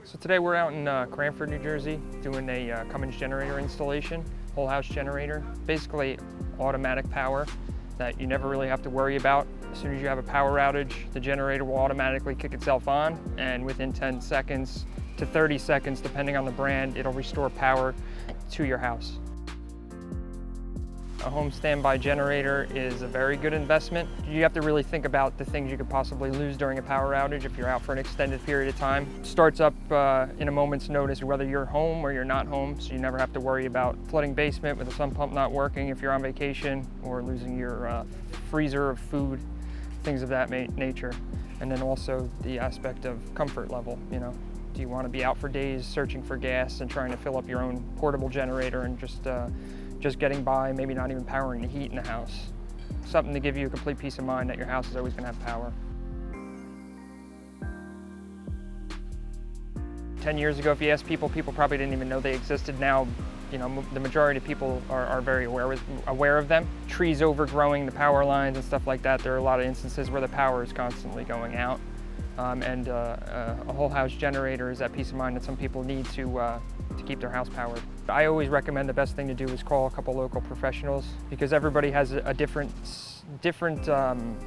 So today we're out in Cranford, New Jersey, doing a Cummins generator installation, whole house generator, basically automatic power that you never really have to worry about. As soon as you have a power outage, the generator will automatically kick itself on, and within 10 seconds to 30 seconds, depending on the brand, it'll restore power to your house. A home standby generator is a very good investment. You have to really think about the things you could possibly lose during a power outage if you're out for an extended period of time. It starts up in a moment's notice, whether you're home or you're not home, so you never have to worry about flooding basement with a sump pump not working if you're on vacation, or losing your freezer of food, things of that nature. And then also the aspect of comfort level, you know. Do you want to be out for days searching for gas and trying to fill up your own portable generator and just getting by, maybe not even powering the heat in the house? Something to give you a complete peace of mind that your house is always going to have power. 10 years ago, if you ask people probably didn't even know they existed. Now, you know, the majority of people are very aware of them. Trees overgrowing the power lines and stuff like that. There are a lot of instances where the power is constantly going out. And a whole house generator is that peace of mind that some people need to keep their house powered. I always recommend the best thing to do is call a couple local professionals, because everybody has a different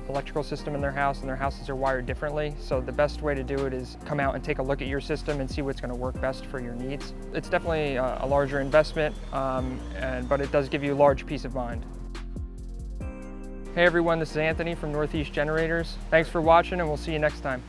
electrical system in their house, and their houses are wired differently. So the best way to do it is come out and take a look at your system and see what's going to work best for your needs. It's definitely a larger investment, but it does give you a large peace of mind. Hey everyone, this is Anthony from Northeast Generators. Thanks for watching, and we'll see you next time.